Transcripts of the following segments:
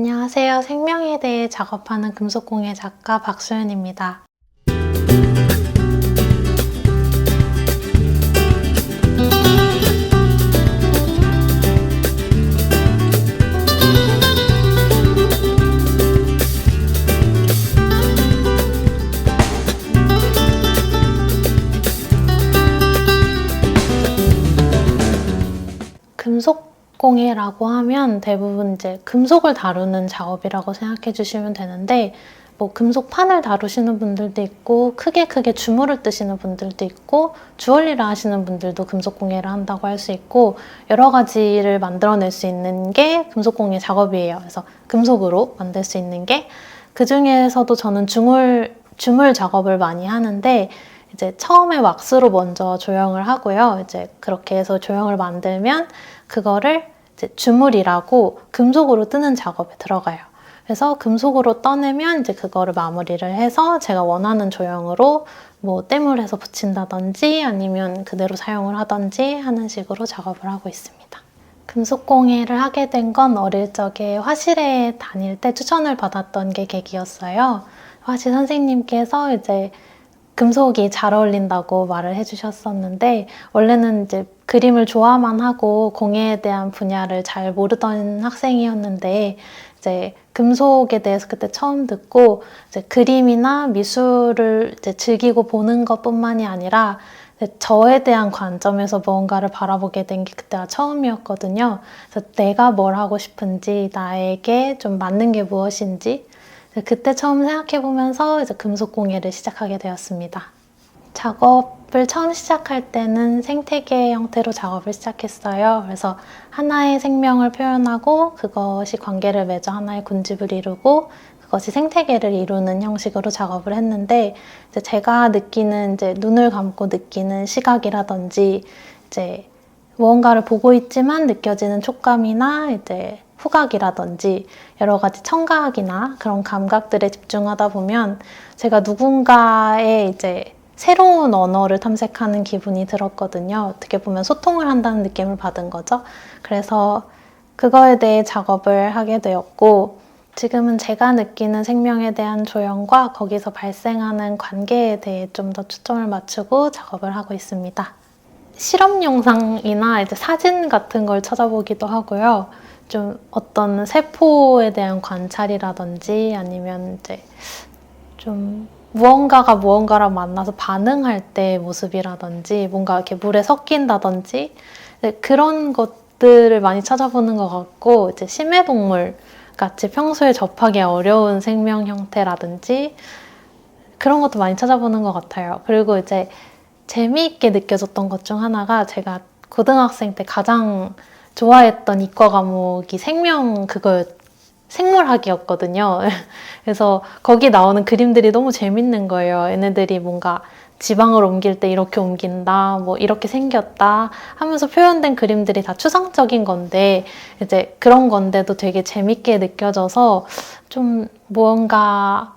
안녕하세요. 생명에 대해 작업하는 금속공예 작가 박소연입니다. 금속공예라고 하면 대부분 이제 금속을 다루는 작업이라고 생각해 주시면 되는데, 뭐 금속판을 다루시는 분들도 있고 크게 주물을 뜨시는 분들도 있고 주얼리를 하시는 분들도 금속공예를 한다고 할 수 있고, 여러 가지를 만들어낼 수 있는 게 금속공예 작업이에요. 그래서 금속으로 만들 수 있는 게, 그 중에서도 저는 주물 작업을 많이 하는데, 이제 처음에 왁스로 먼저 조형을 하고요. 이제 그렇게 해서 조형을 만들면 그거를 이제 주물이라고 금속으로 뜨는 작업에 들어가요. 그래서 금속으로 떠내면 이제 그거를 마무리를 해서 제가 원하는 조형으로 뭐 땜을 해서 붙인다든지 아니면 그대로 사용을 하든지 하는 식으로 작업을 하고 있습니다. 금속공예를 하게 된 건 어릴 적에 화실에 다닐 때 추천을 받았던 게 계기였어요. 화실 선생님께서 이제 금속이 잘 어울린다고 말을 해주셨었는데, 원래는 이제 그림을 좋아만 하고 공예에 대한 분야를 잘 모르던 학생이었는데, 이제 금속에 대해서 그때 처음 듣고, 이제 그림이나 미술을 이제 즐기고 보는 것뿐만이 아니라 저에 대한 관점에서 무언가를 바라보게 된 게 그때가 처음이었거든요. 그래서 내가 뭘 하고 싶은지, 나에게 좀 맞는 게 무엇인지, 그때 처음 생각해보면서 이제 금속공예를 시작하게 되었습니다. 작업을 처음 시작할 때는 생태계 형태로 작업을 시작했어요. 그래서 하나의 생명을 표현하고 그것이 관계를 맺어 하나의 군집을 이루고 그것이 생태계를 이루는 형식으로 작업을 했는데, 이제 제가 느끼는 이제 눈을 감고 느끼는 시각이라든지 이제 무언가를 보고 있지만 느껴지는 촉감이나 이제 후각이라든지 여러 가지 청각이나 그런 감각들에 집중하다 보면 제가 누군가의 이제 새로운 언어를 탐색하는 기분이 들었거든요. 어떻게 보면 소통을 한다는 느낌을 받은 거죠. 그래서 그거에 대해 작업을 하게 되었고, 지금은 제가 느끼는 생명에 대한 조형과 거기서 발생하는 관계에 대해 좀 더 초점을 맞추고 작업을 하고 있습니다. 실험 영상이나 이제 사진 같은 걸 찾아보기도 하고요. 좀 어떤 세포에 대한 관찰이라든지 아니면 이제 좀 무언가가 무언가랑 만나서 반응할 때 모습이라든지 뭔가 이렇게 물에 섞인다든지 그런 것들을 많이 찾아보는 것 같고, 이제 심해동물 같이 평소에 접하기 어려운 생명 형태라든지 그런 것도 많이 찾아보는 것 같아요. 그리고 이제 재미있게 느껴졌던 것 중 하나가, 제가 고등학생 때 가장 좋아했던 이과 과목이 생물학이었거든요. 그래서 거기 나오는 그림들이 너무 재밌는 거예요. 얘네들이 뭔가 지방을 옮길 때 이렇게 옮긴다, 뭐 이렇게 생겼다 하면서 표현된 그림들이 다 추상적인 건데, 이제 그런 건데도 되게 재밌게 느껴져서 좀 무언가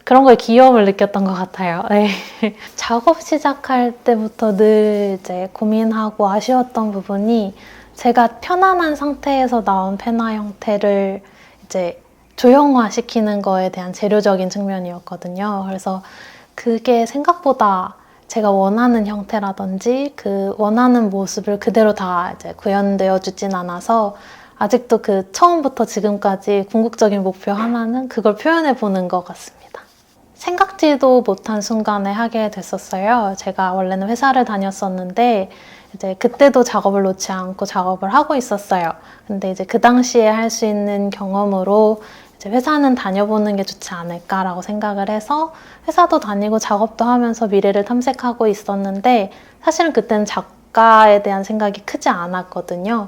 그런 거에 귀여움을 느꼈던 것 같아요. 네. 작업 시작할 때부터 늘 이제 고민하고 아쉬웠던 부분이, 제가 편안한 상태에서 나온 페나 형태를 이제 조형화시키는 거에 대한 재료적인 측면이었거든요. 그래서 그게 생각보다 제가 원하는 형태라든지 그 원하는 모습을 그대로 다 이제 구현되어 주진 않아서, 아직도 그 처음부터 지금까지 궁극적인 목표 하나는 그걸 표현해 보는 것 같습니다. 생각지도 못한 순간에 하게 됐었어요. 제가 원래는 회사를 다녔었는데 이제 그때도 작업을 놓지 않고 작업을 하고 있었어요. 근데 이제 그 당시에 할 수 있는 경험으로 이제 회사는 다녀보는 게 좋지 않을까라고 생각을 해서 회사도 다니고 작업도 하면서 미래를 탐색하고 있었는데, 사실은 그때는 작가에 대한 생각이 크지 않았거든요.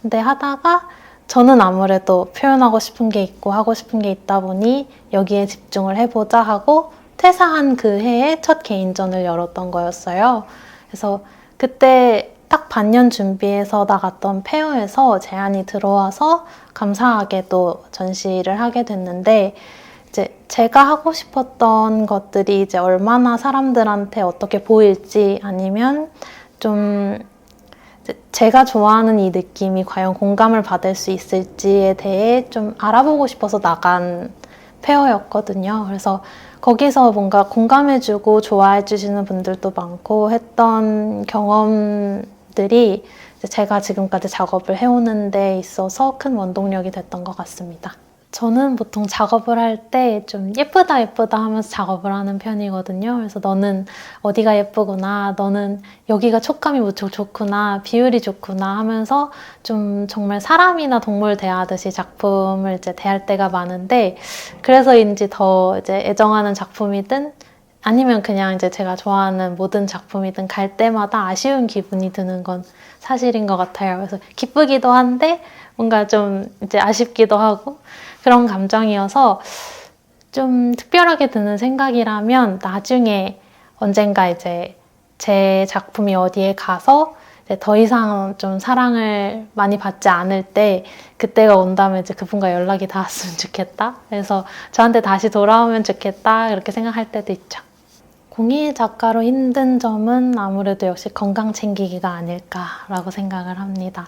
근데 하다가 저는 아무래도 표현하고 싶은 게 있고 하고 싶은 게 있다 보니 여기에 집중을 해보자 하고 퇴사한 그 해에 첫 개인전을 열었던 거였어요. 그래서 그때 딱 반년 준비해서 나갔던 페어에서 제안이 들어와서 감사하게도 전시를 하게 됐는데, 이제 제가 하고 싶었던 것들이 이제 얼마나 사람들한테 어떻게 보일지, 아니면 좀 제가 좋아하는 이 느낌이 과연 공감을 받을 수 있을지에 대해 좀 알아보고 싶어서 나간 페어였거든요. 그래서 거기서 뭔가 공감해주고 좋아해주시는 분들도 많고 했던 경험들이 제가 지금까지 작업을 해오는 데 있어서 큰 원동력이 됐던 것 같습니다. 저는 보통 작업을 할 때 좀 예쁘다 예쁘다 하면서 작업을 하는 편이거든요. 그래서 너는 어디가 예쁘구나, 너는 여기가 촉감이 무척 좋구나, 비율이 좋구나 하면서 좀 정말 사람이나 동물 대하듯이 작품을 이제 대할 때가 많은데, 그래서인지 더 이제 애정하는 작품이든 아니면 그냥 이제 제가 좋아하는 모든 작품이든 갈 때마다 아쉬운 기분이 드는 건 사실인 것 같아요. 그래서 기쁘기도 한데 뭔가 좀 이제 아쉽기도 하고 그런 감정이어서 좀 특별하게 드는 생각이라면 나중에 언젠가 이제 제 작품이 어디에 가서 이제 더 이상 좀 사랑을 많이 받지 않을 때 그때가 온다면 이제 그분과 연락이 닿았으면 좋겠다. 그래서 저한테 다시 돌아오면 좋겠다. 그렇게 생각할 때도 있죠. 공예 작가로 힘든 점은 아무래도 역시 건강 챙기기가 아닐까라고 생각을 합니다.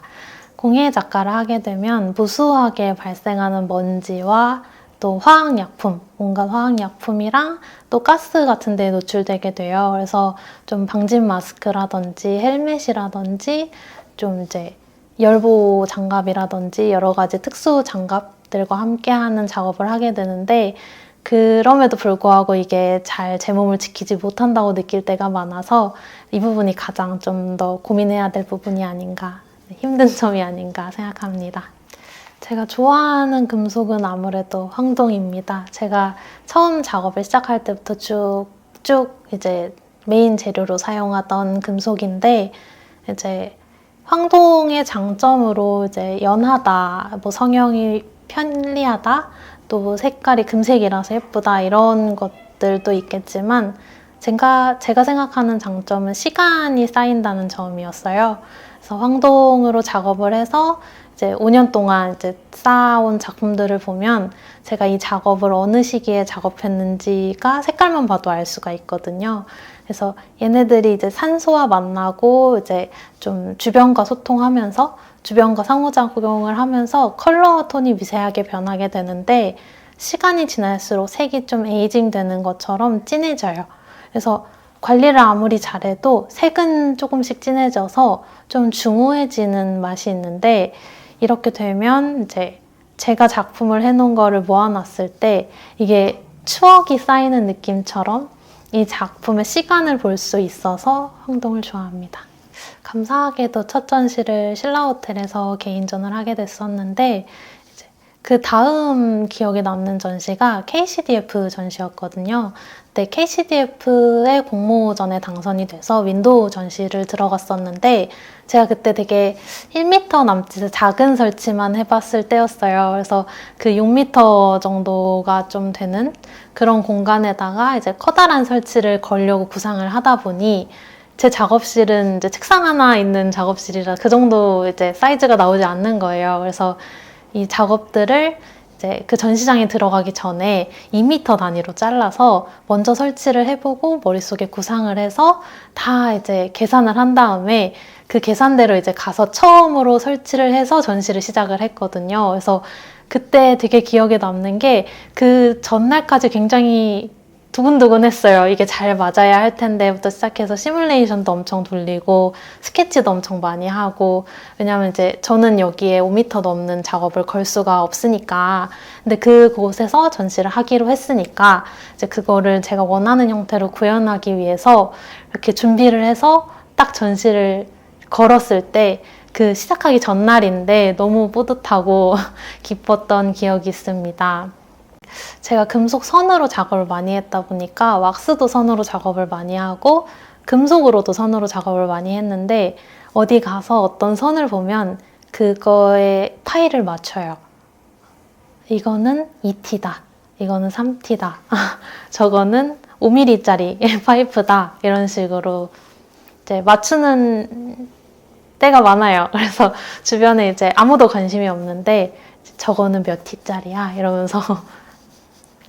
공예 작가를 하게 되면 무수하게 발생하는 먼지와 또 화학약품, 온갖 화학약품이랑 또 가스 같은 데에 노출되게 돼요. 그래서 좀 방진 마스크라든지 헬멧이라든지 좀 이제 열보 장갑이라든지 여러 가지 특수 장갑들과 함께하는 작업을 하게 되는데, 그럼에도 불구하고 이게 잘 제 몸을 지키지 못한다고 느낄 때가 많아서 이 부분이 가장 좀 더 고민해야 될 부분이 아닌가, 힘든 점이 아닌가 생각합니다. 제가 좋아하는 금속은 아무래도 황동입니다. 제가 처음 작업을 시작할 때부터 쭉쭉 이제 메인 재료로 사용하던 금속인데, 이제 황동의 장점으로 이제 연하다, 뭐 성형이 편리하다, 또 색깔이 금색이라서 예쁘다 이런 것들도 있겠지만 제가 생각하는 장점은 시간이 쌓인다는 점이었어요. 그래서 황동으로 작업을 해서 이제 5년 동안 이제 쌓아온 작품들을 보면 제가 이 작업을 어느 시기에 작업했는지가 색깔만 봐도 알 수가 있거든요. 그래서 얘네들이 이제 산소와 만나고 이제 좀 주변과 소통하면서 주변과 상호작용을 하면서 컬러 톤이 미세하게 변하게 되는데, 시간이 지날수록 색이 좀 에이징 되는 것처럼 진해져요. 그래서 관리를 아무리 잘해도 색은 조금씩 진해져서 좀 중후해지는 맛이 있는데, 이렇게 되면 이제 제가 작품을 해놓은 거를 모아놨을 때 이게 추억이 쌓이는 느낌처럼 이 작품의 시간을 볼 수 있어서 황동을 좋아합니다. 감사하게도 첫 전시를 신라호텔에서 개인전을 하게 됐었는데, 이제 그 다음 기억에 남는 전시가 KCDF 전시였거든요. 근데 KCDF의 공모전에 당선이 돼서 윈도우 전시를 들어갔었는데, 제가 그때 되게 1m 남짓의 작은 설치만 해봤을 때였어요. 그래서 그 6m 정도가 좀 되는 그런 공간에다가 이제 커다란 설치를 걸려고 구상을 하다 보니 제 작업실은 이제 책상 하나 있는 작업실이라 그 정도 이제 사이즈가 나오지 않는 거예요. 그래서 이 작업들을 이제 그 전시장에 들어가기 전에 2m 단위로 잘라서 먼저 설치를 해보고 머릿속에 구상을 해서 다 이제 계산을 한 다음에 그 계산대로 이제 가서 처음으로 설치를 해서 전시를 시작을 했거든요. 그래서 그때 되게 기억에 남는 게 그 전날까지 굉장히 두근두근했어요. 이게 잘 맞아야 할 텐데부터 시작해서 시뮬레이션도 엄청 돌리고 스케치도 엄청 많이 하고, 왜냐면 이제 저는 여기에 5m 넘는 작업을 걸 수가 없으니까, 근데 그곳에서 전시를 하기로 했으니까 이제 그거를 제가 원하는 형태로 구현하기 위해서 이렇게 준비를 해서 딱 전시를 걸었을 때 그 시작하기 전날인데 너무 뿌듯하고 기뻤던 기억이 있습니다. 제가 금속 선으로 작업을 많이 했다 보니까 왁스도 선으로 작업을 많이 하고 금속으로도 선으로 작업을 많이 했는데, 어디 가서 어떤 선을 보면 그거에 파일을 맞춰요. 이거는 2T다. 이거는 3T다. 저거는 5mm짜리 파이프다. 이런 식으로 이제 맞추는 때가 많아요. 그래서 주변에 이제 아무도 관심이 없는데 저거는 몇 T짜리야? 이러면서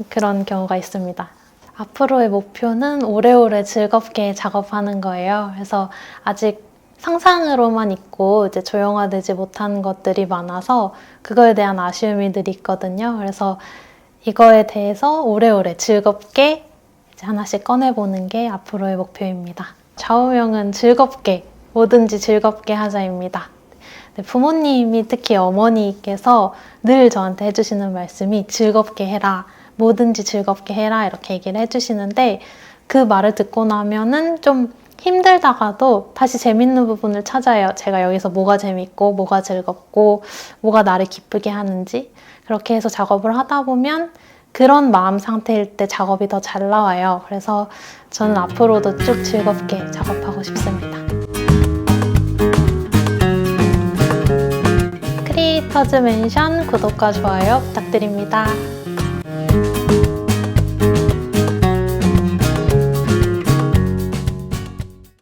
그런 경우가 있습니다. 앞으로의 목표는 오래오래 즐겁게 작업하는 거예요. 그래서 아직 상상으로만 있고 이제 조형화되지 못한 것들이 많아서 그거에 대한 아쉬움이 늘 있거든요. 그래서 이거에 대해서 오래오래 즐겁게 이제 하나씩 꺼내보는 게 앞으로의 목표입니다. 좌우명은 즐겁게, 뭐든지 즐겁게 하자입니다. 네, 부모님이 특히 어머니께서 늘 저한테 해주시는 말씀이 즐겁게 해라, 뭐든지 즐겁게 해라 이렇게 얘기를 해주시는데 그 말을 듣고 나면은 좀 힘들다가도 다시 재밌는 부분을 찾아요. 제가 여기서 뭐가 재밌고 뭐가 즐겁고 뭐가 나를 기쁘게 하는지 그렇게 해서 작업을 하다 보면 그런 마음 상태일 때 작업이 더 잘 나와요. 그래서 저는 앞으로도 쭉 즐겁게 작업하고 싶습니다. 크리에이터즈 맨션 구독과 좋아요 부탁드립니다.